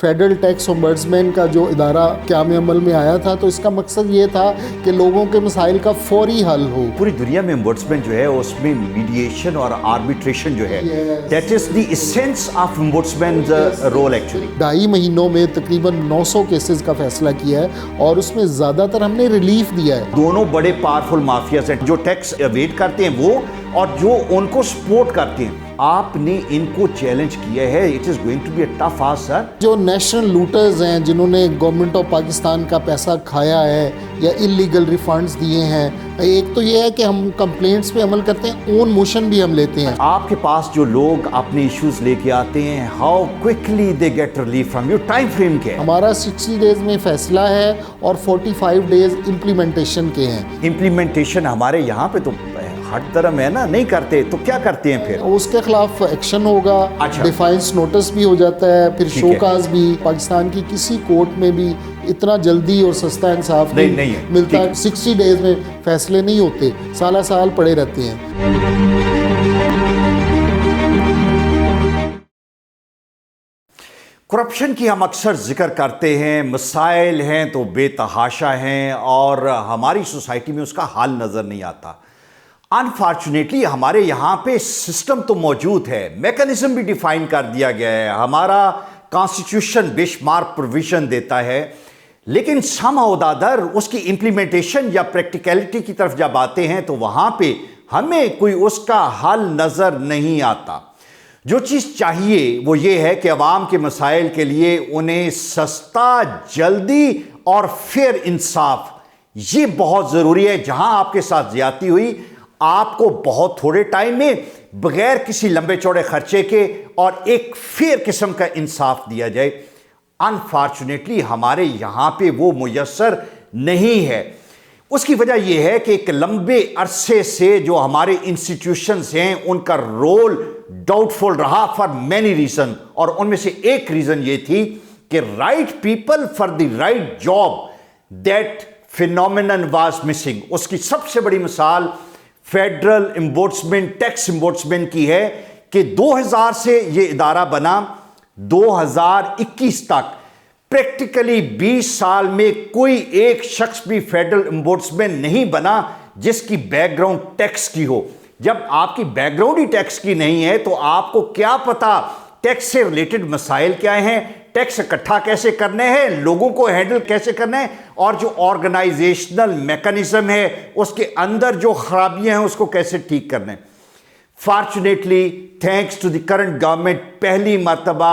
Federal tax اومبڈسمین کا جو ادارہ قیام عمل میں آیا تھا تو اس کا مقصد یہ تھا کہ لوگوں کے مسائل کا فوری حل ہو. پوری دنیا میں امبڈسمین جو ہے اس میں میڈیشن اور آربیٹریشن جو ہے that is the essence of ombudsman's role actually. 2.5 مہینوں میں تقریباً 900 کیسز کا فیصلہ کیا ہے اور اس میں زیادہ تر ہم نے ریلیف دیا ہے. دونوں بڑے پاورفل مافیاز ہیں جو ٹیکس ایویڈ کرتے ہیں وہ اور جو ان کو سپورٹ کرتے ہیں. آپ نے ان کو چیلنج کیا ہے. It is going to be a tough ask sir. جو نیشنل لوٹرز ہیں جنہوں نے گورنمنٹ آف پاکستان کا پیسہ کھایا ہے یا انلیگل ریفنڈز دیے ہیں، ایک تو یہ ہے کہ ہم کمپلینٹس پہ عمل کرتے ہیں، اون موشن بھی ہم لیتے ہیں. آپ کے پاس جو لوگ اپنے ایشوز لے کے آتے ہیں how quickly they get relief from you? Time frame کیا ہے؟ ہمارا 60 ڈیز میں فیصلہ ہے اور 45 ڈیز امپلیمنٹیشن کے ہیں. امپلیمنٹیشن ہمارے یہاں پہ تو ہٹ درم ہے نا، نہیں کرتے تو کیا کرتے ہیں پھر؟ اس کے خلاف ایکشن ہوگا. اچھا. ڈیفائنس نوٹس بھی ہو جاتا ہے، پھر شوکاز بھی. پاکستان کی کسی کورٹ میں بھی اتنا جلدی اور سستا انصاف نہیں ملتا. 60 ڈیز میں فیصلے نہیں ہوتے، سالہ سال پڑے رہتے ہیں. کرپشن کی ہم اکثر ذکر کرتے ہیں، مسائل ہیں تو بے تحاشا ہیں اور ہماری سوسائٹی میں اس کا حل نظر نہیں آتا. انفارچونیٹلی ہمارے یہاں پہ سسٹم تو موجود ہے، میکانزم بھی ڈیفائن کر دیا گیا ہے، ہمارا کانسٹیٹیوشن بے شمار پروویژن دیتا ہے، لیکن سم ہاؤ دی ادر اس کی امپلیمنٹیشن یا پریکٹیکلٹی کی طرف جب آتے ہیں تو وہاں پہ ہمیں کوئی اس کا حل نظر نہیں آتا. جو چیز چاہیے وہ یہ ہے کہ عوام کے مسائل کے لیے انہیں سستا، جلدی اور فیئر انصاف، یہ بہت ضروری ہے. جہاں آپ کے ساتھ زیادتی ہوئی آپ کو بہت تھوڑے ٹائم میں بغیر کسی لمبے چوڑے خرچے کے اور ایک فیئر قسم کا انصاف دیا جائے. انفارچونیٹلی ہمارے یہاں پہ وہ میسر نہیں ہے. اس کی وجہ یہ ہے کہ ایک لمبے عرصے سے جو ہمارے انسٹیٹیوشنز ہیں ان کا رول ڈاؤٹ فل رہا فار مینی ریزن، اور ان میں سے ایک ریزن یہ تھی کہ right people for the right job, that phenomenon was missing. اس کی سب سے بڑی مثال فیڈرل امبڈسمین، ٹیکس امبڈسمین کی ہے کہ 2000 سے یہ ادارہ بنا 2021 تک پریکٹیکلی 20 سال میں کوئی ایک شخص بھی فیڈرل امبڈسمین نہیں بنا جس کی بیک گراؤنڈ ٹیکس کی ہو. جب آپ کی بیک گراؤنڈ ہی ٹیکس کی نہیں ہے تو آپ کو کیا پتا ٹیکس سے ریلیٹڈ مسائل کیا ہیں، ٹیکس اکٹھا کیسے کرنے ہیں، لوگوں کو ہینڈل کیسے کرنا ہے، اور جو آرگنائزیشنل میکانزم ہے اس کے اندر جو خرابیاں ہیں اس کو کیسے ٹھیک کرنا ہے. Fortunately thanks to the current government پہلی مرتبہ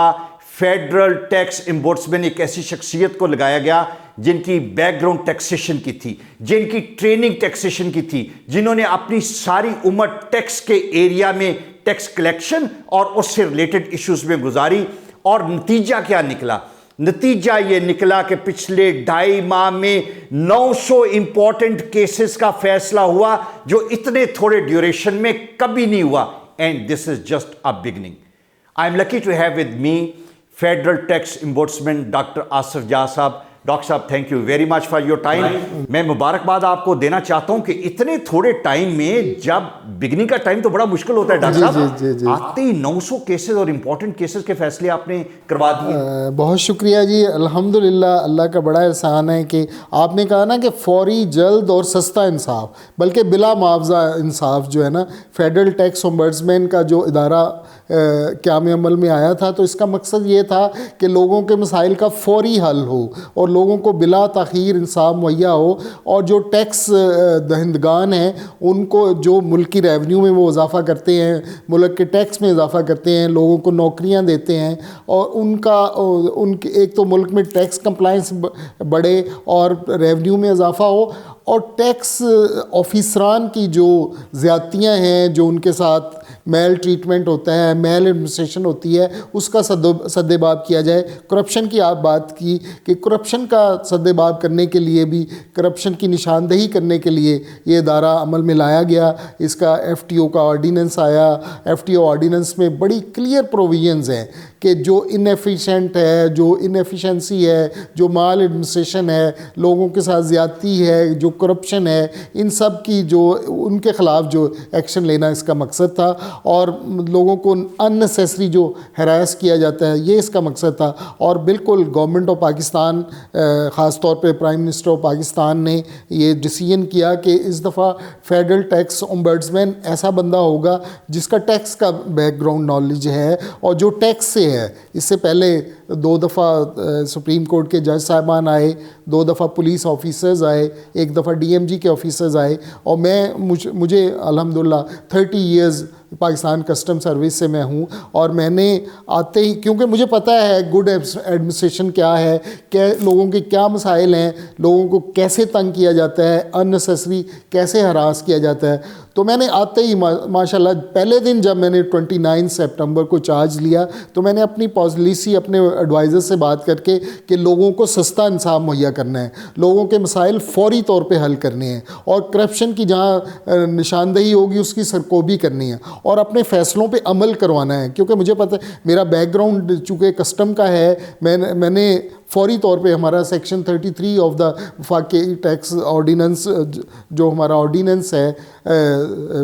فیڈرل ٹیکس امبڈسمین ایک ایسی شخصیت کو لگایا گیا جن کی بیک گراؤنڈ ٹیکسیشن کی تھی، جن کی ٹریننگ ٹیکسیشن کی تھی، جنہوں نے اپنی ساری عمر ٹیکس کے ایریا میں ٹیکس کلیکشن اور اس سے ریلیٹڈ ایشوز میں گزاری. اور نتیجہ کیا نکلا؟ نتیجہ یہ نکلا کہ پچھلے 2.5 ماہ میں 900 امپورٹنٹ کیسز کا فیصلہ ہوا جو اتنے تھوڑے ڈیوریشن میں کبھی نہیں ہوا. And this is just a beginning. I am lucky to have with me federal tax ombudsman doctor Asif Jah sahab. Doctor sahab thank you very much for your time. میں مبارکباد آپ کو دینا چاہتا ہوں کہ اتنے تھوڑے ٹائم میں، جب بگننگ کا ٹائم تو بڑا مشکل ہوتا ہے ڈاکٹر صاحب، آتے ہی 900 کیسز اور امپورٹنٹ کیسز کے فیصلے آپ نے کروا دیے. بہت شکریہ جی. الحمدللہ اللہ کا بڑا احسان ہے کہ آپ نے کہا نا کہ فوری، جلد اور سستا انصاف، بلکہ بلا معاوضہ انصاف جو ہے نا، فیڈرل ٹیکس اومبڈسمین کا جو ادارہ قیام عمل میں آیا تھا تو اس کا مقصد یہ تھا کہ لوگوں کے مسائل کا فوری حل ہو اور لوگوں کو بلا تاخیر انصاف مہیا ہو، اور جو ٹیکس دہندگان ہیں ان کو جو ملک کی ریونیو میں وہ اضافہ کرتے ہیں، ملک کے ٹیکس میں اضافہ کرتے ہیں، لوگوں کو نوکریاں دیتے ہیں، اور ان کے ایک تو ملک میں ٹیکس کمپلائنس بڑھے اور ریونیو میں اضافہ ہو، اور ٹیکس آفیسران کی جو زیادتیاں ہیں، جو ان کے ساتھ میل ٹریٹمنٹ ہوتا ہے، میل ایڈمنسٹریشن ہوتی ہے، اس کا سد باب کیا جائے. کرپشن کی آپ بات کی کہ کرپشن کا سد باب کرنے کے لیے بھی، کرپشن کی نشاندہی کرنے کے لیے یہ ادارہ عمل میں لایا گیا. اس کا ایف ٹی او کا آرڈیننس آیا. ایف ٹی او آرڈیننس میں بڑی کلیئر پروویژنز ہیں کہ جو انیفیشینٹ ہے، جو انیفیشنسی ہے، جو مال ایڈمنسٹریشن ہے، لوگوں کے ساتھ زیادتی ہے، جو کرپشن ہے، ان سب کی جو ان کے خلاف جو ایکشن لینا اس کا مقصد تھا. اور لوگوں کو اننیسیسری جو ہراس کیا جاتا ہے یہ اس کا مقصد تھا. اور بالکل گورنمنٹ آف پاکستان خاص طور پہ پرائم منسٹر آف پاکستان نے یہ ڈیسیژن کیا کہ اس دفعہ فیڈرل ٹیکس امبڈسمین ایسا بندہ ہوگا جس کا ٹیکس کا بیک گراؤنڈ نالج ہے اور جو ٹیکس سے ہے. اس سے پہلے 2 دفعہ سپریم کورٹ کے جج صاحبان آئے, 2 دفعہ پولیس آفیسرز آئے, 1 دفعہ ڈی ایم جی کے آفیسرز آئے, اور مجھے الحمدللہ 30 ایئرز پاکستان کسٹم سروس سے میں ہوں, اور میں نے آتے ہی, کیونکہ مجھے پتہ ہے گڈ ایڈمنسٹریشن کیا ہے, کہ لوگوں کے کیا مسائل ہیں, لوگوں کو کیسے تنگ کیا جاتا ہے, اننیسیسری کیسے ہراس کیا جاتا ہے. تو میں نے آتے ہی ماشاءاللہ پہلے دن جب میں نے 29 سپٹمبر کو چارج لیا تو میں نے اپنی پالیسی اپنے ایڈوائزر سے بات کر کے کہ لوگوں کو سستا انصاف مہیا کرنا ہے, لوگوں کے مسائل فوری طور پہ حل کرنے ہیں, اور کرپشن کی جہاں نشاندہی ہوگی اس کی سرکوبی کرنی ہے, اور اپنے فیصلوں پہ عمل کروانا ہے. کیونکہ مجھے پتہ ہے میرا بیک گراؤنڈ چونکہ کسٹم کا ہے, میں نے فوری طور پہ ہمارا سیکشن 33 آف دا وفاقی ٹیکس آرڈیننس, جو ہمارا آرڈیننس ہے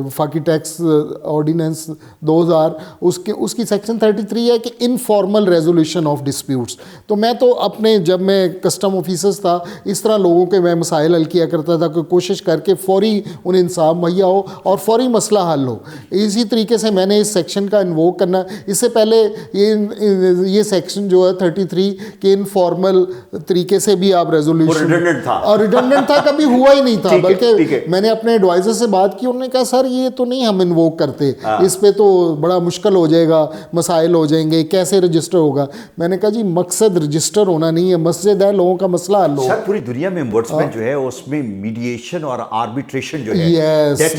وفاقی ٹیکس آرڈیننس 2000, اس کی سیکشن 33 ہے کہ انفارمل ریزولوشن آف ڈسپیوٹس. تو میں تو اپنے جب میں کسٹم آفیسرز تھا اس طرح لوگوں کے میں مسائل حل کیا کرتا تھا کہ کوشش کر کے فوری انہیں انصاف مہیا ہو اور فوری مسئلہ حل ہو. اسی طریقے سے میں نے اس سیکشن کا انووک کرنا, اس سے پہلے یہ سیکشن جو ہے 33 کہ انفارمل طریقے سے بھی آپ ریزولوشن, اور ریڈنڈنٹ تھا, کبھی ہوا ہی نہیں تھا. بلکہ میں نے اپنے ایڈوائزر سے بات کی, انہوں نے کہا سر یہ تو نہیں ہم انووک کرتے, اس پہ تو بڑا مشکل ہو جائے گا, مسائل ہو جائیں گے, کیسے رجسٹر ہوگا. میں نے کہا جی مقصد رجسٹر ہونا نہیں ہے, مسجد ہے, لوگوں کا مسئلہ حل ہو. سر پوری دنیا میں امبڈسمین جو ہے اس میں میڈیشن اور آربیٹریشن جو ہے, یس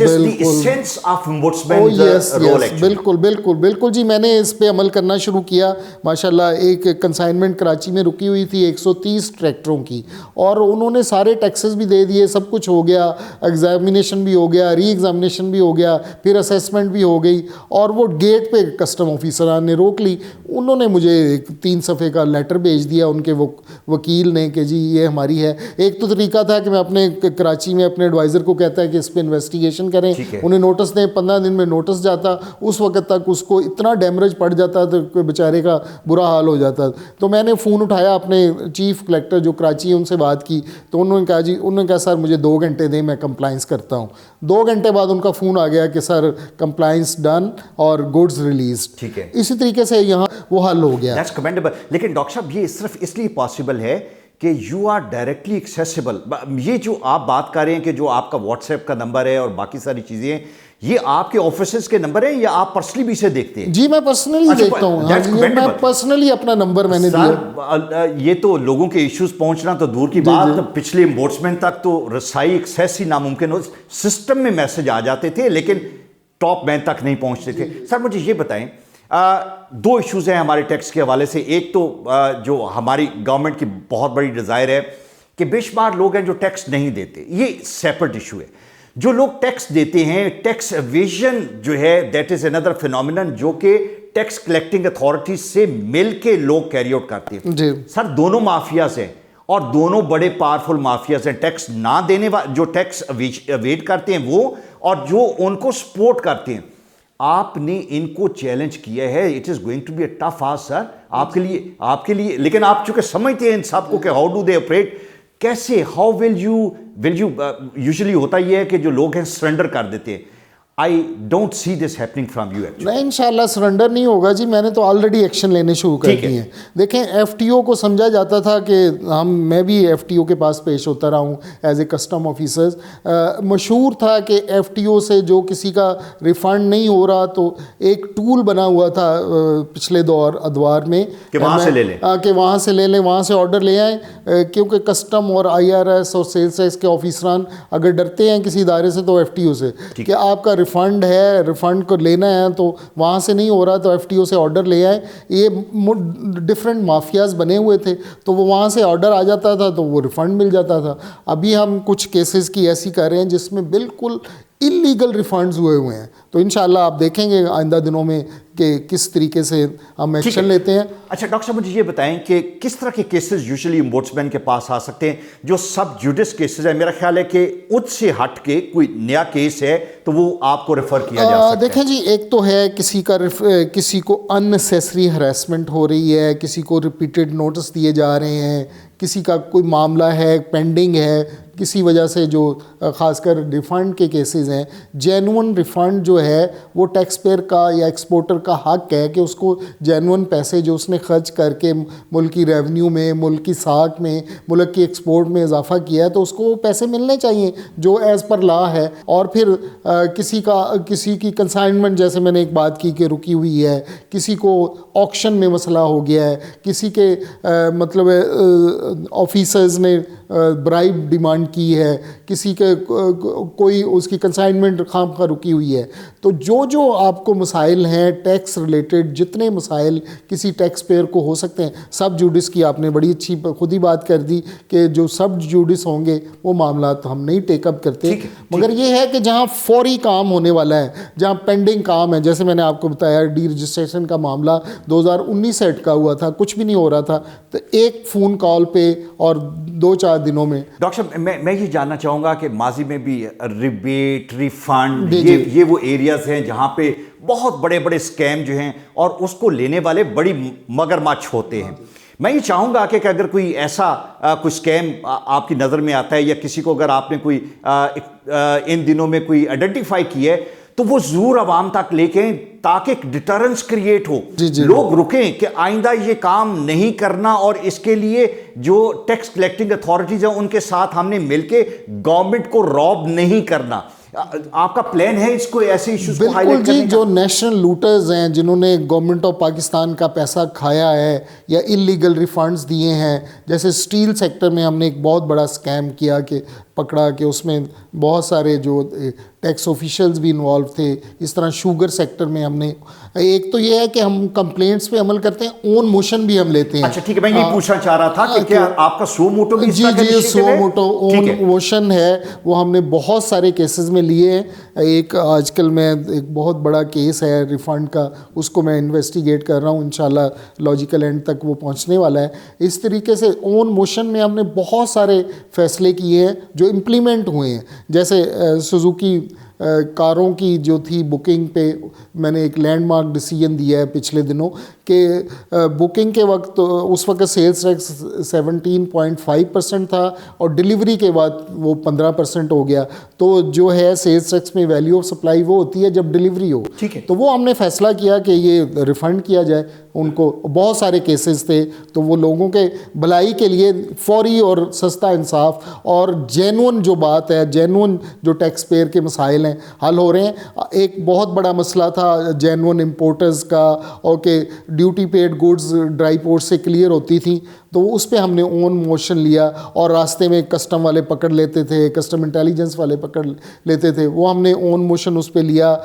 بالکل بالکل بالکل جی, میں نے اس پہ عمل کرنا شروع کیا. ماشاءاللہ ایک کنسائنمنٹ کراچی میں رکی ہوئی تھی 130 ٹریکٹروں کی, اور انہوں نے سارے ٹیکسز بھی دے دیے, سب کچھ ہو گیا, ایگزامینیشن بھی ہو گیا, ری ایگزامینیشن بھی ہو گیا, پھر اسیسمنٹ بھی ہو گئی, اور وہ گیٹ پہ کسٹم آفیسران نے روک لی. انہوں نے مجھے ایک 3 صفحے کا لیٹر بھیج دیا ان کے وکیل نے کہ جی یہ ہماری ہے. ایک تو طریقہ تھا کہ میں اپنے کراچی میں اپنے ایڈوائزر کو کہتا ہے کہ اس پہ انویسٹیگیشن کریں, انہیں نوٹس دیں, 15 دن میں نوٹس جاتا, اس وقت تک اس کو اتنا ڈیمیج پڑ جاتا تو بیچارے کا برا حال ہو جاتا. تو میں نے فون اٹھایا اپنے چیف کلیکٹر جو کراچی ہے ان سے بات کی, تو انہوں نے کہا جی, انہوں نے کہا سر مجھے 2 گھنٹے دیں میں کمپلائنس کرتا ہوں. 2 گھنٹے بعد ان کا فون آ گیا کہ سر کمپلائنس ڈن اور گوڈز ریلیز. ٹھیک ہے, اسی طریقے سے یہاں وہ حل ہو گیا. That's commendable. لیکن ڈاکٹر صاحب یہ صرف اس لیے پاسبل ہے کہ یو آر ڈائریکٹلی ایکسیسیبل. یہ جو آپ بات کر رہے ہیں کہ جو آپ کا واٹس ایپ کا نمبر ہے اور باقی ساری چیزیں ہیں, یہ آپ کے آفیسز کے نمبر ہیں یا آپ پرسنلی بھی اسے دیکھتے ہیں؟ جی میں پرسنلی دیکھتا ہوں, میں پرسنلی اپنا نمبر میں نے دیا. یہ تو لوگوں کے ایشوز پہنچنا تو دور کی بات, پچھلے امبڈسمین تک تو رسائی ایکسیس ہی ناممکن ہو, سسٹم میں میسج آ جاتے تھے لیکن ٹاپ مین تک نہیں پہنچتے تھے. سر مجھے یہ بتائیں, 2 ایشوز ہیں ہمارے ٹیکس کے حوالے سے. ایک تو جو ہماری گورنمنٹ کی بہت بڑی ڈیزائر ہے کہ بے شمار لوگ ہیں جو ٹیکس نہیں دیتے, یہ سیپریٹ ایشو ہے. جو لوگ ٹیکس دیتے ہیں, ٹیکس ایویژن جو ہے دیٹ از اندر فینومینن جو کہ ٹیکس کلیکٹنگ اتھارٹیز سے مل کے لوگ کیری آؤٹ کرتے ہیں. جی سر دونوں مافیاز ہیں اور دونوں بڑے پاورفل مافیاز ہیں, ٹیکس نہ دینے والے جو ٹیکس ایویڈ کرتے ہیں وہ, اور جو ان کو سپورٹ کرتے ہیں. آپ نے ان کو چیلنج کیا ہے, it is going to be a tough ask sir آپ کے لیے, لیکن آپ چونکہ سمجھتے ہیں ان سب کو کہ ہاؤ ڈو دے آپریٹ, کیسے, ہاؤ ول یو یوزلی ہوتا یہ ہے کہ جو لوگ ہیں سرنڈر کر دیتے ہیں. I don't see this happening from you actually. نہیں انشاءاللہ سرنڈر نہیں ہوگا جی, میں نے تو آلریڈی ایکشن لینے شروع کر دیے ہیں. دیکھیں ایف ٹی او کو سمجھا جاتا تھا کہ میں بھی ایف ٹی او کے پاس پیش ہوتا رہا ہوں ایز اے کسٹم آفیسرز. مشہور تھا کہ ایف ٹی او سے جو کسی کا ریفنڈ نہیں ہو رہا تو ایک ٹول بنا ہوا تھا پچھلے ادوار میں کہ وہاں سے لے لیں, وہاں سے آرڈر لے آئیں, کیونکہ کسٹم اور آئی آر ایس اور سیلس ٹیکس کے آفیسران اگر ڈرتے ہیں کسی ادارے سے تو ایف ٹی او سے کہ آپ کا ریفنڈ ہے, ریفنڈ کو لینا ہے تو وہاں سے نہیں ہو رہا تو ایف ٹی او سے آرڈر لے آئیں. یہ ڈفرینٹ مافیاز بنے ہوئے تھے تو وہ وہاں سے آرڈر آ جاتا تھا تو وہ ریفنڈ مل جاتا تھا. ابھی ہم کچھ کیسز کی ایسی کر رہے ہیں جس میں بالکل انلیگل ریفنڈز ہوئے ہیں, تو انشاءاللہ آپ دیکھیں گے آئندہ دنوں میں کہ کس طریقے سے ہم ایکشن لیتے ہیں. اچھا ڈاکٹر صاحب مجھے یہ بتائیں کہ کس طرح کے کیسز یوزلی امبوڈسمین کے پاس آ سکتے ہیں جو سب جوڈس کیسز ہیں؟ میرا خیال ہے کہ اس سے ہٹ کے کوئی نیا کیس ہے تو وہ آپ کو ریفر کیا جا سکتا ہے. دیکھیں جی، ایک تو ہے کسی کو ان نیسیسری ہراسمنٹ ہو رہی ہے، کسی کو ریپیٹڈ نوٹس دیے جا رہے ہیں، کسی کا کوئی معاملہ ہے پینڈنگ ہے کسی وجہ سے، جو خاص کر ریفنڈ کے کیسز ہیں. جینون ریفنڈ جو ہے وہ ٹیکس پیئر کا یا ایکسپورٹر کا حق ہے کہ اس کو جینون پیسے جو اس نے خرچ کر کے ملک کی ریونیو میں، ملک کی ساکھ میں، ملک کی ایکسپورٹ میں اضافہ کیا ہے تو اس کو پیسے ملنے چاہیے جو ایز پر لا ہے. اور پھر کسی کی کنسائنمنٹ، جیسے میں نے ایک بات کی کہ رکی ہوئی ہے، کسی کو آکشن میں مسئلہ ہو گیا ہے، کسی کے مطلب آفیسرز نے برائب ڈیمانڈ کی ہے، کسی کے کوئی اس کی کنسائنمنٹ خام خواہ رکی ہوئی ہے، تو جو آپ کو مسائل ہیں ٹیکس ریلیٹڈ، جتنے مسائل کسی ٹیکس پیئر کو ہو سکتے ہیں، سب جوڈس کی آپ نے بڑی اچھی خود ہی بات کر دی کہ جو سب جوڈس ہوں گے وہ معاملات ہم نہیں ٹیک اپ کرتے. مگر یہ ہے کہ جہاں فوری کام ہونے والا ہے، جہاں پینڈنگ کام ہے، جیسے میں نے آپ کو بتایا ڈی رجسٹریشن کا معاملہ 2019 سے اٹکا ہوا تھا، کچھ بھی نہیں ہو رہا تھا، تو ایک فون کال پہ اور 2-4 دنوں میں. ڈاکٹر صاحب میں یہ جاننا چاہوں گا کہ ماضی میں بھی ریبیٹ، ریفنڈ، یہ وہ ایریاز ہیں جہاں پہ بہت بڑے بڑے اسکیم جو ہیں اور اس کو لینے والے بڑی مگرمچھ ہوتے ہیں. میں یہ چاہوں گا کہ اگر کوئی ایسا کوئی اسکیم آپ کی نظر میں آتا ہے یا کسی کو اگر آپ نے کوئی ان دنوں میں کوئی آئیڈینٹیفائی کی ہے تو وہ ضرور عوام تک لے کے تاکہ ایک ڈیٹرنس کریٹ ہو، لوگ رکیں کہ آئندہ یہ کام نہیں کرنا، اور اس کے لیے جو ٹیکس کلیکٹنگ اتھارٹیز ہیں ان کے ساتھ ہم نے مل کے گورنمنٹ کو روب نہیں کرنا. آپ کا پلان ہے اس کو ایسے ایشوز کو ہائی لائٹ کرنے کا؟ جو نیشنل لوٹرز ہیں جنہوں نے گورنمنٹ آف پاکستان کا پیسہ کھایا ہے یا انلیگل ریفنڈز دیے ہیں، جیسے سٹیل سیکٹر میں ہم نے ایک بہت بڑا اسکیم کیا کہ پکڑا کہ اس میں بہت سارے جو ٹیکس آفیشلز بھی انوالو تھے. اس طرح شوگر سیکٹر میں ہم نے، ایک تو یہ ہے کہ ہم کمپلینٹس پہ عمل کرتے ہیں، اون موشن بھی ہم لیتے ہیں. اچھا ٹھیک ہے، میں یہ پوچھنا چاہ رہا تھا کہ کیا آپ کا سو موٹو بھی اس طرح کا انیشیٹو ہے؟ سو موٹو اون موشن ہے، وہ ہم نے بہت سارے کیسز میں لیے ہیں. ایک آج کل میں ایک بہت بڑا کیس ہے ریفنڈ کا، اس کو میں انویسٹیگیٹ کر رہا ہوں، انشاءاللہ لاجیکل اینڈ تک وہ پہنچنے والا ہے. اس طریقے سے اون موشن میں ہم نے بہت سارے فیصلے کیے ہیں جو امپلیمنٹ ہوئے ہیں. جیسے سوزوکی کاروں کی جو تھی بکنگ پہ میں نے ایک لینڈ مارک ڈیسیجن دیا ہے پچھلے دنوں کہ بکنگ کے وقت اس وقت سیلز ٹیکس 17.5% تھا اور ڈیلیوری کے بعد وہ 15% ہو گیا. تو جو ہے سیلز ٹیکس میں ویلیو آف سپلائی وہ ہوتی ہے جب ڈیلیوری ہو. تو وہ ہم نے فیصلہ کیا کہ یہ ریفنڈ کیا جائے ان کو. بہت سارے کیسز تھے تو وہ لوگوں کے بھلائی کے لیے فوری اور سستا انصاف اور جینون جو بات ہے، جینون جو ٹیکس پیئر کے مسائل ہیں حل ہو رہے ہیں. ایک بہت بڑا مسئلہ تھا جینون امپورٹرز کا، اور کہ duty paid goods dry port سے کلیئر ہوتی تھیں، تو اس پہ ہم نے اون موشن لیا. اور راستے میں کسٹم والے پکڑ لیتے تھے، کسٹم انٹیلیجنس والے پکڑ لیتے تھے، وہ ہم نے اون موشن اس پہ لیا،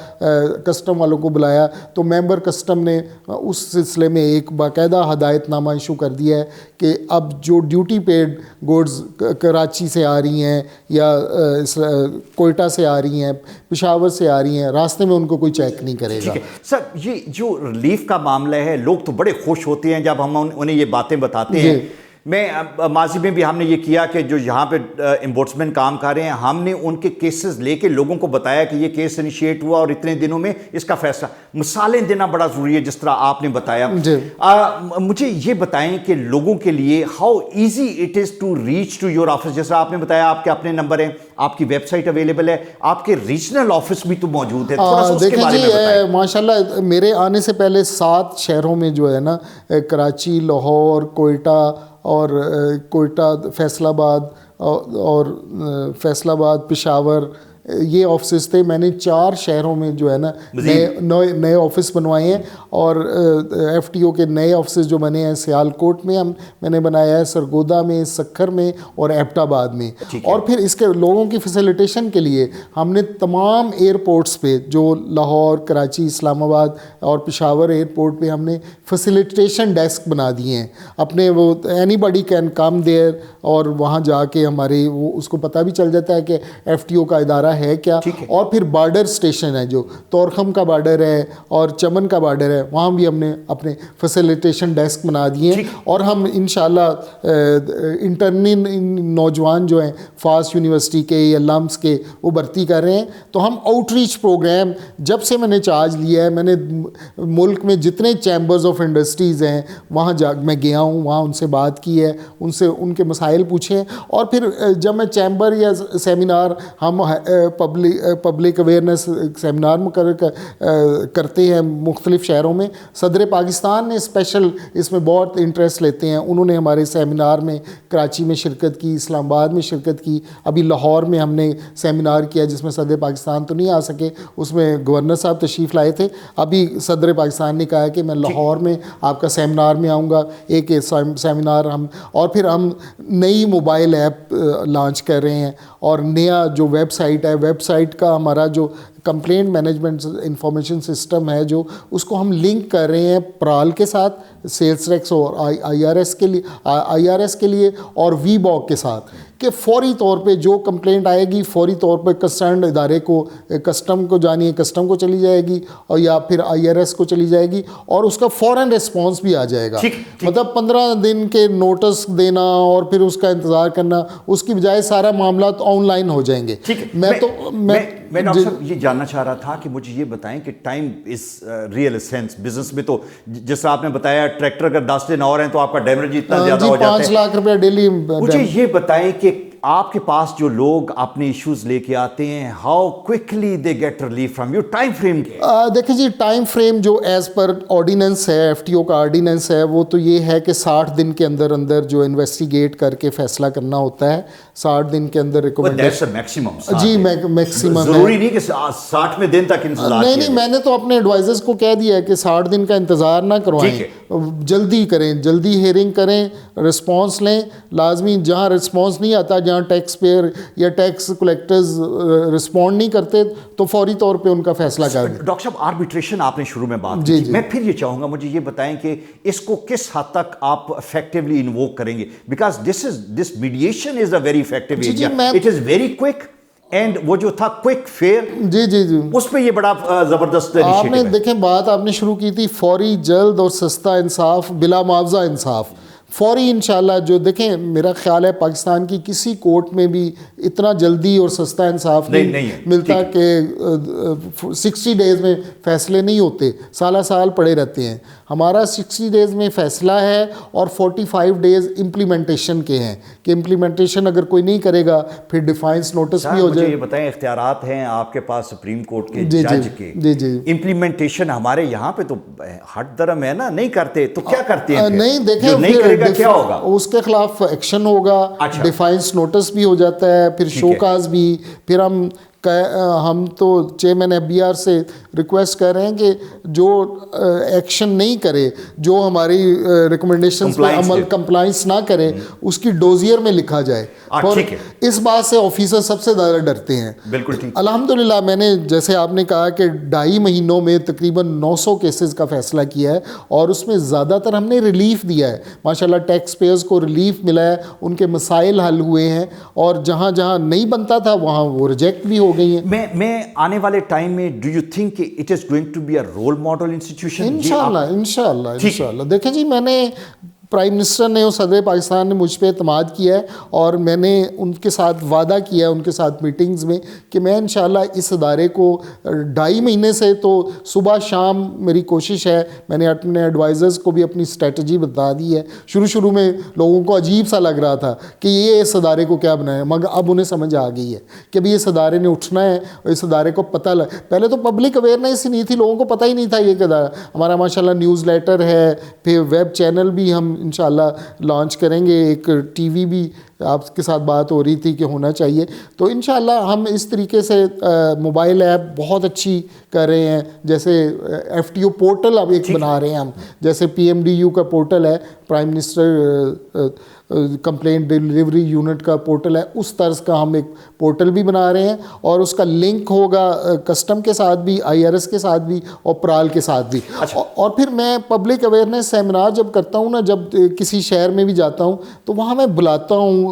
کسٹم والوں کو بلایا. تو ممبر کسٹم نے اس سلسلے میں ایک باقاعدہ ہدایت نامہ ایشو کر دیا ہے کہ اب جو ڈیوٹی پیڈ گوڈز کراچی سے آ رہی ہیں یا کوئٹہ سے آ رہی ہیں، پشاور سے آ رہی ہیں، راستے میں ان کو کوئی چیک نہیں کرے گا. سر یہ جو ریلیف کا معاملہ ہے، لوگ تو بڑے خوش ہوتے ہیں جب ہم انہیں یہ باتیں بتاتے ہیں. میں ماضی میں بھی ہم نے یہ کیا کہ جو یہاں پہ امبوڈسمین کام کر رہے ہیں، ہم نے ان کے کیسز لے کے لوگوں کو بتایا کہ یہ کیس انیشیٹ ہوا اور اتنے دنوں میں اس کا فیصلہ. مثالیں دینا بڑا ضروری ہے جس طرح آپ نے بتایا. مجھے یہ بتائیں کہ لوگوں کے لیے how easy it is to reach to your office. جیسا آپ نے بتایا آپ کے اپنے نمبر ہیں، آپ کی ویب سائٹ اویلیبل ہے، آپ کے ریجنل آفس بھی تو موجود ہے. تھوڑا سا اس کے بارے میں بتائیں. ماشاء اللہ میرے آنے سے پہلے 7 شہروں میں جو ہے نا، کراچی، لاہور، کوئٹہ، فیصل آباد، پشاور، یہ آفسز تھے. میں نے 4 شہروں میں جو ہے نا نئے آفس بنوائے ہیں. اور ایف ٹی او کے نئے آفسز جو بنے ہیں سیالکوٹ میں میں نے بنایا ہے، سرگودا میں، سکھر میں اور ایبٹ آباد میں. اور پھر اس کے لوگوں کی فیسیلیٹیشن کے لیے ہم نے تمام ایئرپورٹس پہ، جو لاہور، کراچی، اسلام آباد اور پشاور ایئرپورٹ پہ ہم نے فیسیلیٹیشن ڈیسک بنا دیے ہیں اپنے. وہ any body can come there, اور وہاں جا کے ہمارے وہ اس کو پتہ بھی چل جاتا ہے کہ ایف ٹی او کا ادارہ ہمارا ہے کیا, اور پھر بارڈر اسٹیشن ہے جو طورخم کا بارڈر ہے اور چمن کا بارڈر ہے, وہاں بھی ہم نے اپنے فیسیلیٹیشن ڈیسک بنا دیے ہیں, اور ہم انشاءاللہ انٹرنی نوجوان جو ہیں فاس یونیورسٹی کے یا لمس کے وہ بھرتی کر رہے ہیں. تو ہم آؤٹ ریچ پروگرام جب سے میں نے چارج لیا ہے, میں نے ملک میں جتنے چیمبرز آف انڈسٹریز ہیں وہاں میں گیا ہوں, وہاں ان سے بات کی ہے, ان سے ان کے مسائل پوچھے ہیں, اور پھر جب میں چیمبر یا سیمینار ہم پبلک اویئرنیس سیمینار مقرر کرتے ہیں مختلف شہروں میں. صدر پاکستان نے اسپیشل اس میں بہت انٹرسٹ لیتے ہیں, انہوں نے ہمارے سیمینار میں کراچی میں شرکت کی, اسلام آباد میں شرکت کی, ابھی لاہور میں ہم نے سیمینار کیا جس میں صدر پاکستان تو نہیں آ سکے, اس میں گورنر صاحب تشریف لائے تھے. ابھی صدر پاکستان نے کہا کہ میں لاہور میں آپ کا سیمینار میں آؤں گا, ایک سیمینار ہم, اور پھر ہم نئی موبائل ایپ لانچ کر رہے ہیں, اور نیا جو ویب سائٹ ہے, ویب سائٹ کا ہمارا جو کمپلینٹ مینجمنٹ انفارمیشن سسٹم ہے جو اس کو ہم لنک کر رہے ہیں پرال کے ساتھ, سیلز ٹیکس اور آئی آر ایس کے لیے اور وی باک کے ساتھ, کہ فوری طور پہ جو کمپلینٹ آئے گی فوری طور پہ کنسرنڈ ادارے کو, کسٹم کو جانی ہے کسٹم کو چلی جائے گی, اور یا پھر آئی آر ایس کو چلی جائے گی, اور اس کا فوراً ریسپانس بھی آ جائے گا. مطلب 15 دن کے نوٹس دینا اور پھر اس کا انتظار کرنا, اس کی بجائے سارا معاملات آن لائن ہو جائیں گے. میں ڈاکٹر صاحب یہ جاننا چاہ رہا تھا کہ مجھے یہ بتائیں کہ time is real sense business میں, تو جیسا آپ نے بتایا ٹریکٹر اگر 10 دن اور ہیں تو آپ کا ڈیمیج اتنا زیادہ ہو جاتا ہے, 5 لاکھ روپے ڈیلی. مجھے یہ بتائیں کہ آپ کے پاس جو لوگ اپنے ایشوز لے کے آتے ہیں, how quickly they get relief from your time frame. دیکھیں جی, ٹائم فریم جو ایز پر آرڈیننس ہے, ایف ٹی او کا آرڈیننس ہے, وہ تو یہ ہے کہ 60 دن کے اندر اندر جو انویسٹیگیٹ کر کے فیصلہ کرنا ہوتا ہے, 60 دن کے اندر ریکمنڈیشن. جی میکسیمم, ضروری نہیں کہ 60ویں دن تک انتظار. نہیں, میں نے تو اپنے ایڈوائزرز کو کہہ دیا ہے کہ 60 دن کا انتظار نہ کروائیں, جلدی کریں, جلدی ہیئرنگ کریں, رسپانس لیں. لازمی جہاں رسپانس نہیں آتا, جہاں ٹیکس پیئر یا ٹیکس کلیکٹرز رسپونڈ نہیں کرتے, تو فوری طور پہ ان کا فیصلہ کر دیں. ڈاکٹر صاحب آربیٹریشن آپ نے شروع میں بات کی, میں پھر یہ چاہوں گا مجھے یہ بتائیں کہ اس کو کس حد تک آپ افیکٹولی انووک کریں گے, because this mediation is a very effective area, it is very quick, and وہ جو تھا کوئک فیئر, جی اس پہ یہ بڑا زبردست آپ نے دیکھیں بات آپ نے شروع کی تھی, فوری, جلد اور سستا انصاف, بلا معاوضہ انصاف. فوری انشاءاللہ جو دیکھیں میرا خیال ہے پاکستان کی کسی کورٹ میں بھی اتنا جلدی اور سستا انصاف نہیں ملتا کہ 60 ڈیز میں فیصلے نہیں ہوتے, سالہ سال پڑے رہتے ہیں. ہمارا 60 ڈیز میں فیصلہ ہے اور 45 ڈیز امپلیمنٹیشن کے ہیں, کہ امپلیمنٹیشن اگر کوئی نہیں کرے گا پھر ڈیفائنس نوٹس بھی ہو جائے. یہ بتائیں اختیارات ہیں آپ کے پاس سپریم کورٹ کے جج کے, امپلیمنٹیشن ہمارے یہاں پہ تو ہٹ درم ہے نا, نہیں کرتے تو کیا کرتے ہیں؟ نہیں دیکھیں کیا ہوگا, اس کے خلاف ایکشن ہوگا, ڈیفائنس نوٹس بھی ہو جاتا ہے, پھر شوکاز بھی. پھر ہم تو چیئرمین ایف بی آر سے ریکویسٹ کر رہے ہیں کہ جو ایکشن نہیں کرے, جو ہماری ریکمنڈیشنز پہ عمل کمپلائنس نہ کرے, اس کی ڈوزیئر میں لکھا جائے. اور اس بات سے آفیسر سب سے زیادہ ڈرتے ہیں. بالکل ٹھیک. الحمدللہ میں نے جیسے آپ نے کہا کہ 2.5 مہینوں میں تقریباً 900 کیسز کا فیصلہ کیا ہے, اور اس میں زیادہ تر ہم نے ریلیف دیا ہے. ماشاءاللہ ٹیکس پیئرز کو ریلیف ملا ہے, ان کے مسائل حل ہوئے ہیں, اور جہاں جہاں نہیں بنتا تھا وہاں وہ ریجیکٹ بھی ہو گئی ہیں. میں آنے والے ٹائم میں ڈو یو تھنک کہ it is going to be a role model institution? انشاءاللہ. دیکھیں جی, میں نے پرائم منسٹر نے اور صدر پاکستان نے مجھ پہ اعتماد کیا ہے, اور میں نے ان کے ساتھ وعدہ کیا ہے ان کے ساتھ میٹنگز میں کہ میں انشاءاللہ اس ادارے کو 2.5 مہینے سے تو صبح شام میری کوشش ہے. میں نے اپنے ایڈوائزرز کو بھی اپنی اسٹریٹجی بتا دی ہے. شروع میں لوگوں کو عجیب سا لگ رہا تھا کہ یہ اس ادارے کو کیا بنایا, مگر اب انہیں سمجھ آ گئی ہے کہ بھی اس ادارے نے اٹھنا ہے, اور اس ادارے کو پتہ پہلے تو پبلک اویئرنیس ہی نہیں تھی, لوگوں کو پتہ ہی نہیں تھا یہ ادارہ. ہمارا ماشاءاللہ نیوز لیٹر ہے, پھر ویب چینل بھی ہم انشاءاللہ لانچ کریں گے, ایک ٹی وی بھی آپ کے ساتھ بات ہو رہی تھی کہ ہونا چاہیے. تو انشاءاللہ ہم اس طریقے سے موبائل ایپ بہت اچھی کر رہے ہیں, جیسے ایف ٹی او پورٹل اب ایک بنا رہے ہیں ہم, جیسے پی ایم ڈی یو کا پورٹل ہے, prime minister complaint delivery unit کا پورٹل ہے, اس طرز کا ہم ایک پورٹل بھی بنا رہے ہیں, اور اس کا لنک ہوگا کسٹم کے ساتھ بھی, آئی آر ایس کے ساتھ بھی, اور پرال کے ساتھ بھی. اور پھر میں پبلک اویئرنیس سیمینار جب کرتا ہوں نا, جب کسی شہر میں بھی جاتا ہوں تو وہاں میں بلاتا ہوں